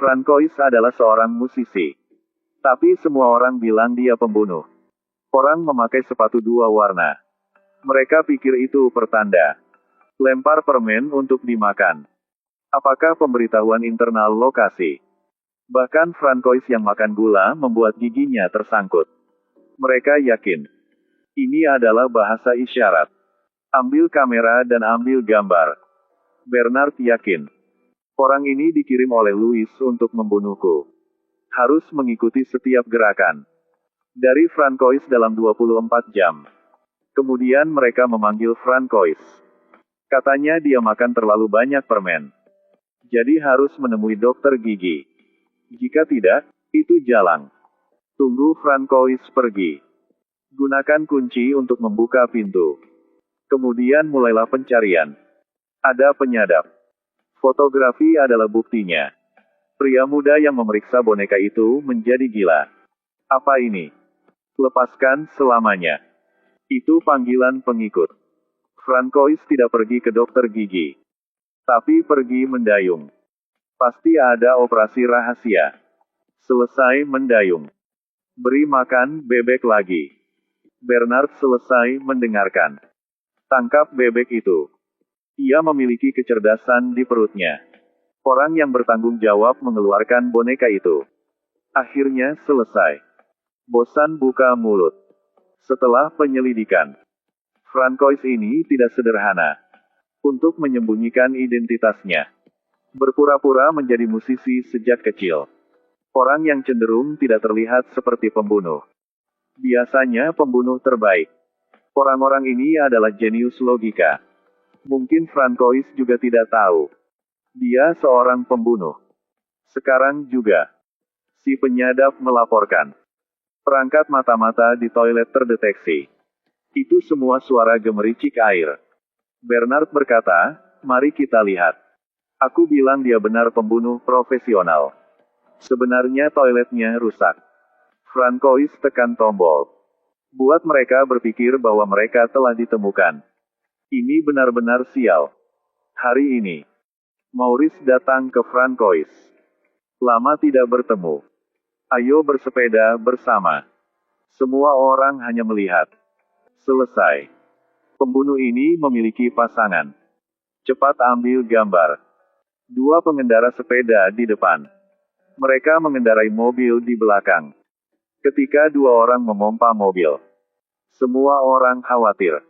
Francois adalah seorang musisi. Tapi semua orang bilang dia pembunuh. Orang memakai sepatu dua warna. Mereka pikir itu pertanda. Lempar permen untuk dimakan. Apakah pemberitahuan internal lokasi? Bahkan Francois yang makan gula membuat giginya tersangkut. Mereka yakin. Ini adalah bahasa isyarat. Ambil kamera dan ambil gambar. Bernard yakin. Orang ini dikirim oleh Louis untuk membunuhku. Harus mengikuti setiap gerakan. Dari Francois dalam 24 jam. Kemudian mereka memanggil Francois. Katanya dia makan terlalu banyak permen. Jadi harus menemui dokter gigi. Jika tidak, itu jalang. Tunggu Francois pergi. Gunakan kunci untuk membuka pintu. Kemudian mulailah pencarian. Ada penyadap. Fotografi adalah buktinya. Pria muda yang memeriksa boneka itu menjadi gila. Apa ini? Lepaskan selamanya. Itu panggilan pengikut. Francois tidak pergi ke dokter gigi. Tapi pergi mendayung. Pasti ada operasi rahasia. Selesai mendayung. Beri makan bebek lagi. Bernard selesai mendengarkan. Tangkap bebek itu. Ia memiliki kecerdasan di perutnya. Orang yang bertanggung jawab mengeluarkan boneka itu. Akhirnya selesai. Bosan buka mulut. Setelah penyelidikan. Francois ini tidak sederhana. Untuk menyembunyikan identitasnya. Berpura-pura menjadi musisi sejak kecil. Orang yang cenderung tidak terlihat seperti pembunuh. Biasanya pembunuh terbaik. Orang-orang ini adalah jenius logika. Mungkin Francois juga tidak tahu. Dia seorang pembunuh. Sekarang juga. Si penyadap melaporkan. Perangkat mata-mata di toilet terdeteksi. Itu semua suara gemericik air. Bernard berkata, mari kita lihat. Aku bilang dia benar pembunuh profesional. Sebenarnya toiletnya rusak. Francois tekan tombol. Buat mereka berpikir bahwa mereka telah ditemukan. Ini benar-benar sial. Hari ini, Maurice datang ke Francois. Lama tidak bertemu. Ayo bersepeda bersama. Semua orang hanya melihat. Selesai. Pembunuh ini memiliki pasangan. Cepat ambil gambar. Dua pengendara sepeda di depan. Mereka mengendarai mobil di belakang. Ketika dua orang memompa mobil. Semua orang khawatir.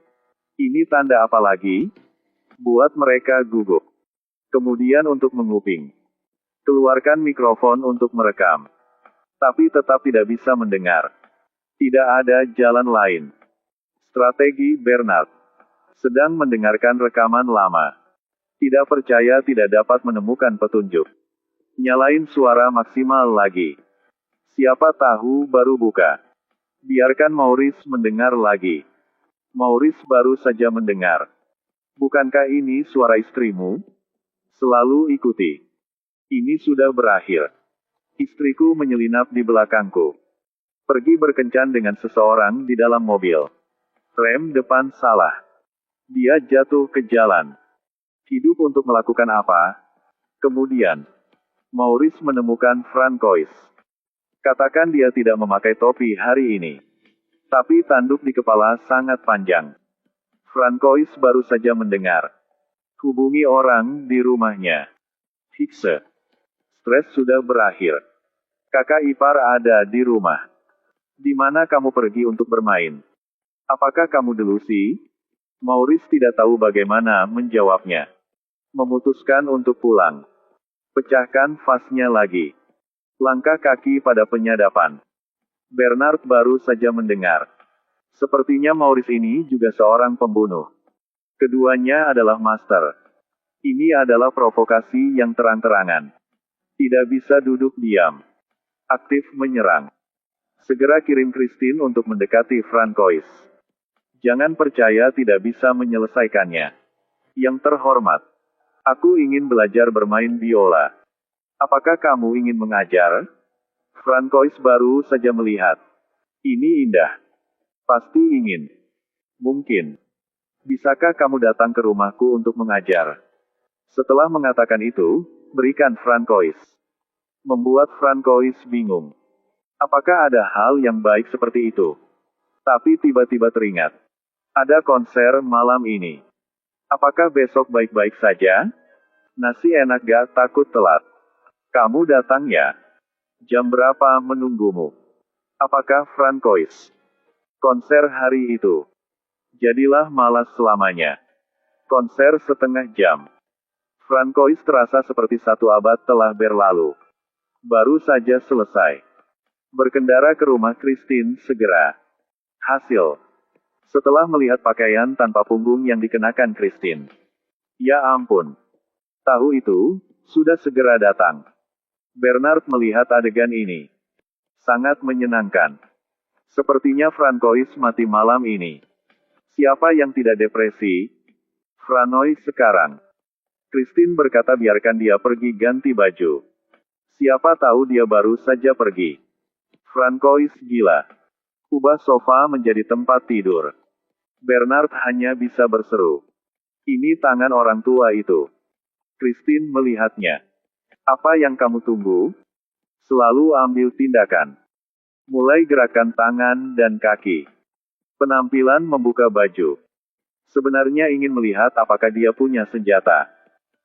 Ini tanda apa lagi? Buat mereka gugup. Kemudian untuk menguping. Keluarkan mikrofon untuk merekam. Tapi tetap tidak bisa mendengar. Tidak ada jalan lain. Strategi Bernard. Sedang mendengarkan rekaman lama. Tidak percaya tidak dapat menemukan petunjuk. Nyalain suara maksimal lagi. Siapa tahu baru buka. Biarkan Maurice mendengar lagi. Maurice baru saja mendengar. Bukankah ini suara istrimu? Selalu ikuti. Ini sudah berakhir. Istriku menyelinap di belakangku. Pergi berkencan dengan seseorang di dalam mobil. Rem depan salah. Dia jatuh ke jalan. Hidup untuk melakukan apa? Kemudian, Maurice menemukan Francois. Katakan dia tidak memakai topi hari ini. Tapi tanduk di kepala sangat panjang. Francois baru saja mendengar. Hubungi orang di rumahnya. Hikse. Stres sudah berakhir. Kakak ipar ada di rumah. Di mana kamu pergi untuk bermain? Apakah kamu delusi? Maurice tidak tahu bagaimana menjawabnya. Memutuskan untuk pulang. Pecahkan vasnya lagi. Langkah kaki pada penyadapan. Bernard baru saja mendengar. Sepertinya Maurice ini juga seorang pembunuh. Keduanya adalah master. Ini adalah provokasi yang terang-terangan. Tidak bisa duduk diam. Aktif menyerang. Segera kirim Christine untuk mendekati Francois. Jangan percaya tidak bisa menyelesaikannya. Yang terhormat. Aku ingin belajar bermain biola. Apakah kamu ingin mengajar? Francois baru saja melihat. Ini indah. Pasti ingin. Mungkin. Bisakah kamu datang ke rumahku untuk mengajar? Setelah mengatakan itu, berikan Francois. Membuat Francois bingung. Apakah ada hal yang baik seperti itu? Tapi tiba-tiba teringat. Ada konser malam ini. Apakah besok baik-baik saja? Nasi enak gak takut telat. Kamu datang ya? Jam berapa menunggumu? Apakah Francois? Konser hari itu. Jadilah malas selamanya. Konser setengah jam. Francois terasa seperti 1 abad telah berlalu. Baru saja selesai. Berkendara ke rumah Christine segera. Hasil. Setelah melihat pakaian tanpa punggung yang dikenakan Christine. Ya ampun. Tahu itu, sudah segera datang. Bernard melihat adegan ini. Sangat menyenangkan. Sepertinya Francois mati malam ini. Siapa yang tidak depresi? Franois sekarang. Christine berkata biarkan dia pergi ganti baju. Siapa tahu dia baru saja pergi. Francois gila. Ubah sofa menjadi tempat tidur. Bernard hanya bisa berseru. Ini tangan orang tua itu. Christine melihatnya. Apa yang kamu tunggu? Selalu ambil tindakan. Mulai gerakan tangan dan kaki. Penampilan membuka baju. Sebenarnya ingin melihat apakah dia punya senjata.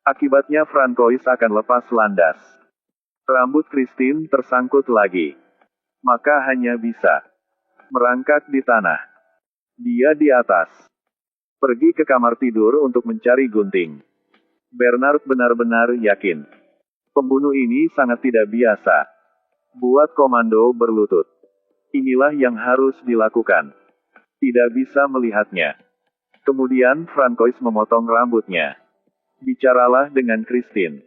Akibatnya Francois akan lepas landas. Rambut Christine tersangkut lagi. Maka hanya bisa merangkak di tanah. Dia di atas. Pergi ke kamar tidur untuk mencari gunting. Bernard benar-benar yakin. Pembunuh ini sangat tidak biasa. Buat komando berlutut. Inilah yang harus dilakukan. Tidak bisa melihatnya. Kemudian Francois memotong rambutnya. Bicaralah dengan Christine.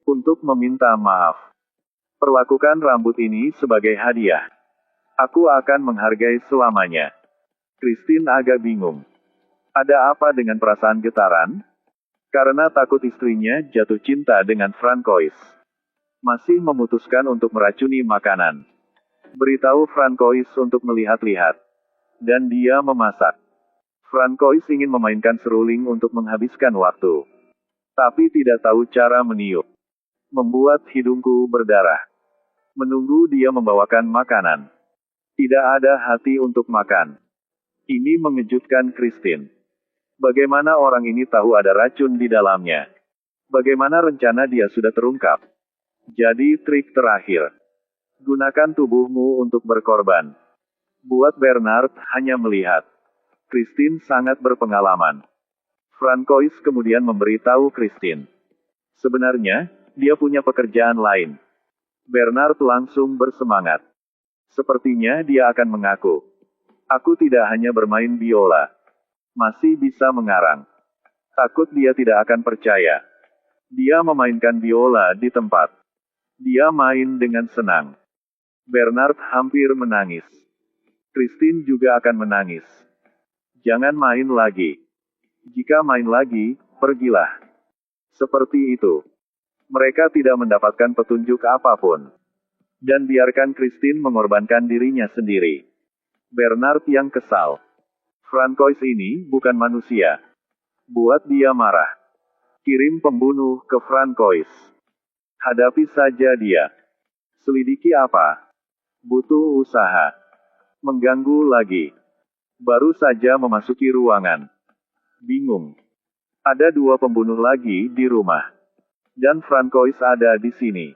Untuk meminta maaf. Perlakukan rambut ini sebagai hadiah. Aku akan menghargai selamanya. Christine agak bingung. Ada apa dengan perasaan getaran? Karena takut istrinya jatuh cinta dengan Francois. Masih memutuskan untuk meracuni makanan. Beritahu Francois untuk melihat-lihat. Dan dia memasak. Francois ingin memainkan seruling untuk menghabiskan waktu. Tapi tidak tahu cara meniup. Membuat hidungku berdarah. Menunggu dia membawakan makanan. Tidak ada hati untuk makan. Ini mengejutkan Christine. Bagaimana orang ini tahu ada racun di dalamnya? Bagaimana rencana dia sudah terungkap? Jadi trik terakhir. Gunakan tubuhmu untuk berkorban. Buat Bernard hanya melihat. Christine sangat berpengalaman. Francois kemudian memberitahu Christine. Sebenarnya, dia punya pekerjaan lain. Bernard langsung bersemangat. Sepertinya dia akan mengaku. Aku tidak hanya bermain biola. Masih bisa mengarang. Takut dia tidak akan percaya. Dia memainkan biola di tempat. Dia main dengan senang. Bernard hampir menangis. Christine juga akan menangis. Jangan main lagi. Jika main lagi, pergilah. Seperti itu. Mereka tidak mendapatkan petunjuk apapun. Dan biarkan Christine mengorbankan dirinya sendiri. Bernard yang kesal. Francois ini bukan manusia. Buat dia marah. Kirim pembunuh ke Francois. Hadapi saja dia. Selidiki apa? Butuh usaha. Mengganggu lagi. Baru saja memasuki ruangan. Bingung. Ada 2 pembunuh lagi di rumah. Dan Francois ada di sini.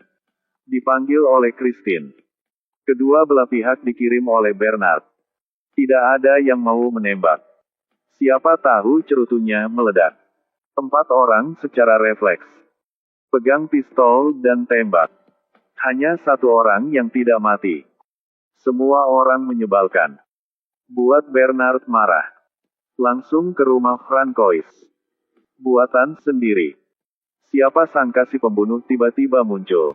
Dipanggil oleh Christine. Kedua belah pihak dikirim oleh Bernard. Tidak ada yang mau menembak. Siapa tahu cerutunya meledak. 4 orang secara refleks. Pegang pistol dan tembak. Hanya 1 orang yang tidak mati. Semua orang menyebalkan. Buat Bernard marah. Langsung ke rumah Francois. Buatan sendiri. Siapa sangka si pembunuh tiba-tiba muncul.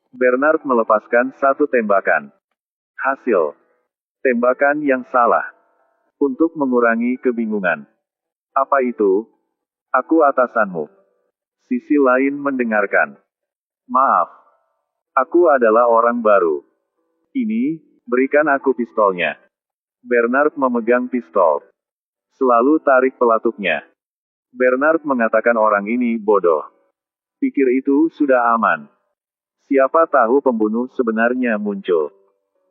Bernard melepaskan 1 tembakan. Hasil. Tembakan yang salah. Untuk mengurangi kebingungan. Apa itu? Aku atasanmu. Sisi lain mendengarkan. Maaf. Aku adalah orang baru. Ini, berikan aku pistolnya. Bernard memegang pistol. Selalu tarik pelatuknya. Bernard mengatakan orang ini bodoh. Pikir itu sudah aman. Siapa tahu pembunuh sebenarnya muncul.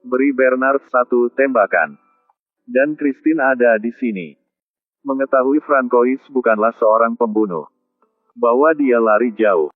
Beri Bernard satu tembakan. Dan Christine ada di sini. Mengetahui Francois bukanlah seorang pembunuh. Bahwa dia lari jauh.